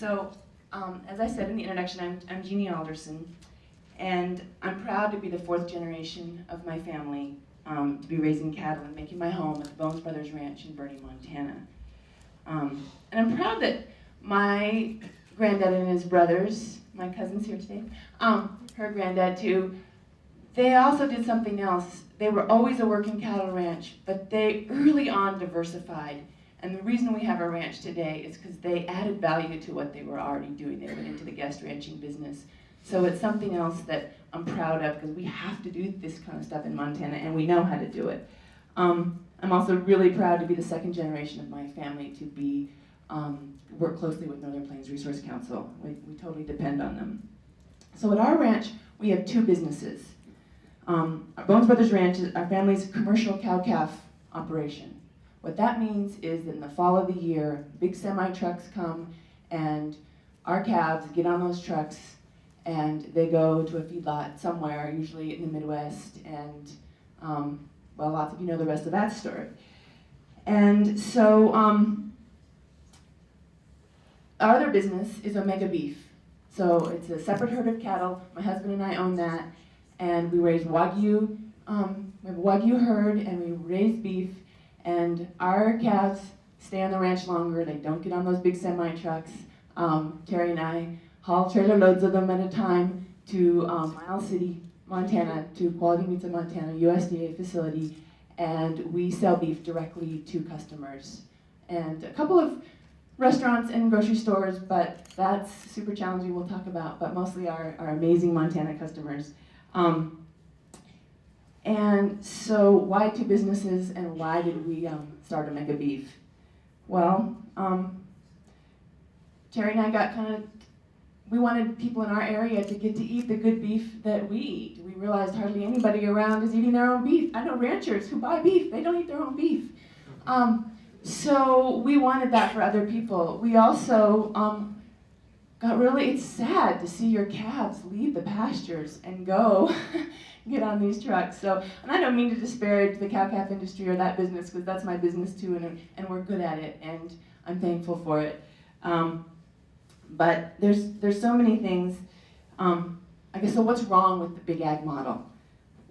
So, as I said in the introduction, I'm Jeanie Alderson, and I'm proud to be the fourth generation of my family to be raising cattle and making my home at the Bones Brothers Ranch in Bernie, Montana. And I'm proud that my granddad and his brothers, my cousin's here today, her granddad too, they also did something else. They were always a working cattle ranch, but they early on diversified. And the reason we have a ranch today is because they added value to what they were already doing. They went into the guest ranching business. So it's something else that I'm proud of because we have to do this kind of stuff in Montana and we know how to do it. I'm also really proud to be the second generation of my family to be work closely with Northern Plains Resource Council. We totally depend on them. So at our ranch, we have two businesses. Our Bones Brothers Ranch is our family's commercial cow-calf operation. What that means is that in the fall of the year, big semi-trucks come and our calves get on those trucks and they go to a feedlot somewhere, usually in the Midwest, and well, lots of you know the rest of that story. And so our other business is Omega Beef. So it's a separate herd of cattle. My husband and I own that, and we raise Wagyu. We have a Wagyu herd, and we raise beef. And our calves stay on the ranch longer. They don't get on those big semi-trucks. Terry and I haul trailer loads of them at a time to Miles City, Montana, to Quality Meats of Montana, USDA facility, and we sell beef directly to customers. And a couple of restaurants and grocery stores, but that's super challenging, we'll talk about, but mostly our amazing Montana customers. And so why two businesses and why did we start Omega Beef? Well, Terry and I got we wanted people in our area to get to eat the good beef that we eat. We realized hardly anybody around is eating their own beef. I know ranchers who buy beef, they don't eat their own beef. So we wanted that for other people. We also it's sad to see your calves leave the pastures and go get on these trucks. So, and I don't mean to disparage the cow-calf industry or that business, because that's my business too, and we're good at it, and I'm thankful for it. But there's so many things. I guess, so what's wrong with the big ag model?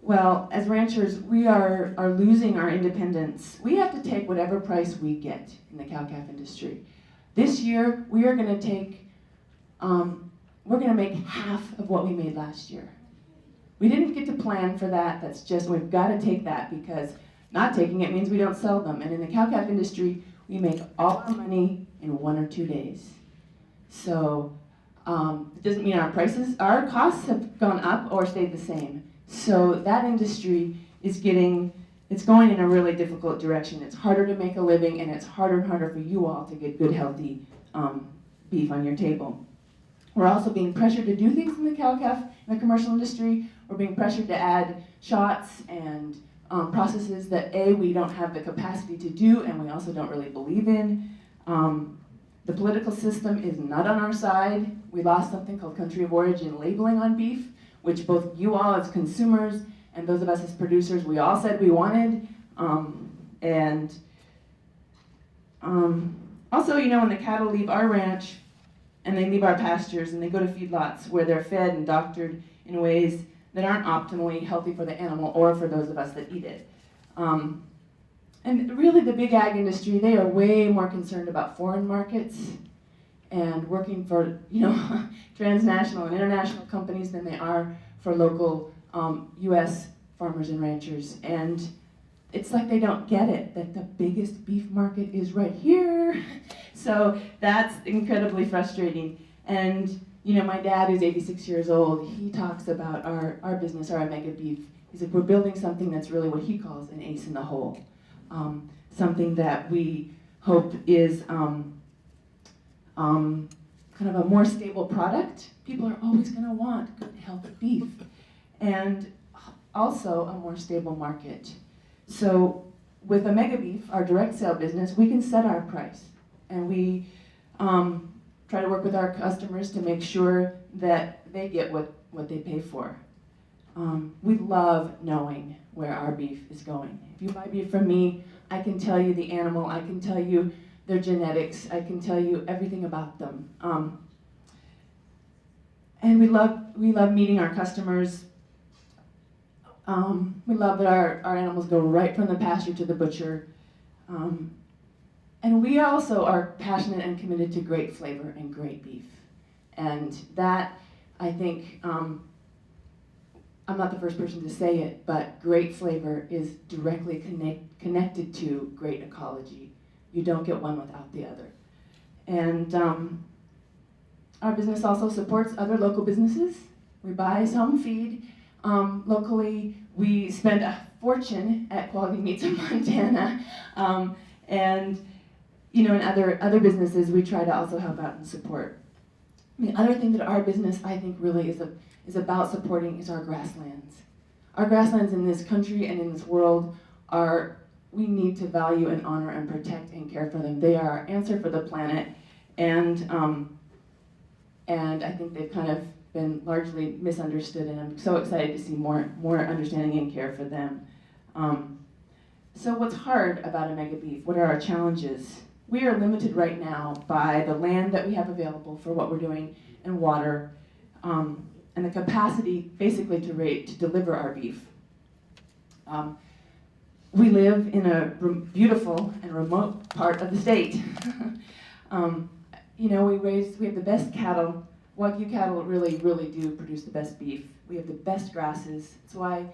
Well, as ranchers, we are losing our independence. We have to take whatever price we get in the cow-calf industry. This year, we are going to take, we're going to make half of what we made last year. We didn't get to plan for that. That's just, we've got to take that, because not taking it means we don't sell them. And in the cow-calf industry, we make all our money in 1 or 2 days. So it doesn't mean our costs have gone up or stayed the same. So that industry is going in a really difficult direction. It's harder to make a living, and it's harder and harder for you all to get good, healthy beef on your table. We're also being pressured to do things in the cow-calf, in the commercial industry. We're being pressured to add shots and processes that we don't have the capacity to do, and we also don't really believe in. The political system is not on our side. We lost something called country of origin labeling on beef, which both you all as consumers and those of us as producers, we all said we wanted. Also, you know, when the cattle leave our ranch and they leave our pastures and they go to feedlots where they're fed and doctored in ways that aren't optimally healthy for the animal or for those of us that eat it. And really the big ag industry, they are way more concerned about foreign markets and working for, you know, transnational and international companies than they are for local US farmers and ranchers. And it's like they don't get it, that the biggest beef market is right here. So that's incredibly frustrating. And, you know, my dad, who's 86 years old, he talks about our business, our Omega Beef. He's like, we're building something that's really what he calls an ace in the hole. Something that we hope is kind of a more stable product. People are always going to want good, healthy beef. And also a more stable market. So with Omega Beef, our direct sale business, we can set our price. And we try to work with our customers to make sure that they get what they pay for. We love knowing where our beef is going. If you buy beef from me, I can tell you the animal, I can tell you their genetics. I can tell you everything about them. And we love meeting our customers. We love that our animals go right from the pasture to the butcher. And we also are passionate and committed to great flavor and great beef. And that, I think, I'm not the first person to say it, but great flavor is directly connected to great ecology. You don't get one without the other. And our business also supports other local businesses. We buy some feed locally. We spend a fortune at Quality Meats in Montana. And in other businesses, we try to also help out and support. The other thing that our business, I think, really is about supporting is our grasslands. Our grasslands in this country and in this world we need to value and honor and protect and care for them. They are our answer for the planet, and I think they've kind of been largely misunderstood, and I'm so excited to see more understanding and care for them. So what's hard about a mega beef? What are our challenges? We are limited right now by the land that we have available for what we're doing and water, and the capacity basically to deliver our beef. We live in a beautiful and remote part of the state. We have the best cattle. Wagyu cattle really do produce the best beef. We have the best grasses. That's why,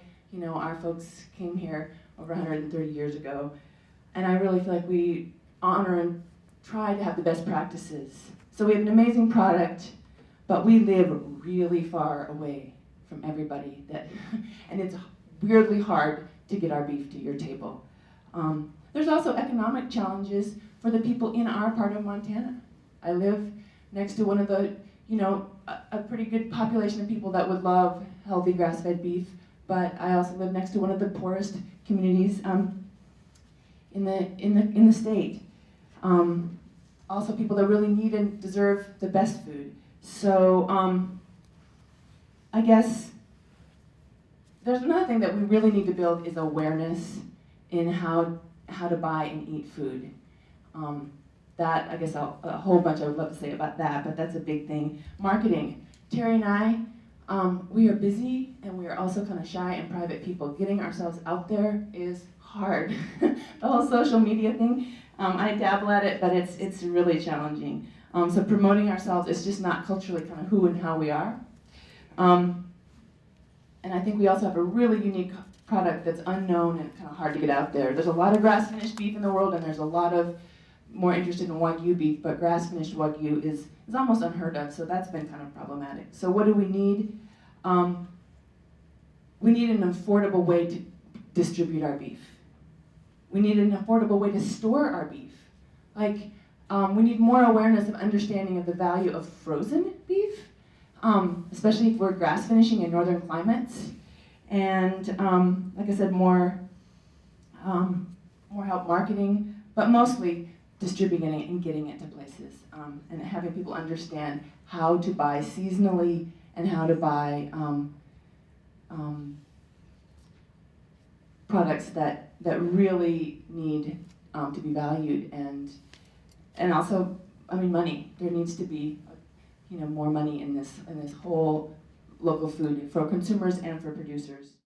our folks came here over 130 years ago. And I really feel like we honor and try to have the best practices. So we have an amazing product, but we live really far away from everybody and it's weirdly hard to get our beef to your table. There's also economic challenges for the people in our part of Montana. I live next to one of the, a pretty good population of people that would love healthy grass-fed beef, but I also live next to one of the poorest communities in the state. Also people that really need and deserve the best food. So I guess there's another thing that we really need to build is awareness in how to buy and eat food. That, I guess, a whole bunch I would love to say about that, but that's a big thing. Marketing. Terry and I, we are busy and we are also kind of shy and private people. Getting ourselves out there is hard. The whole social media thing, I dabble at it, but it's really challenging. So promoting ourselves is just not culturally kind of who and how we are. And I think we also have a really unique product that's unknown and kind of hard to get out there. There's a lot of grass-finished beef in the world, and there's a lot of more interested in Wagyu beef, but grass-finished Wagyu is almost unheard of, so that's been kind of problematic. So what do we need? We need an affordable way to distribute our beef. We need an affordable way to store our beef. We need more awareness of understanding of the value of frozen beef, especially if we're grass finishing in northern climates. And like I said, more help marketing, but mostly distributing it and getting it to places, and having people understand how to buy seasonally and how to buy products that really need to be valued, and also, money. There needs to be, more money in this whole local food for consumers and for producers.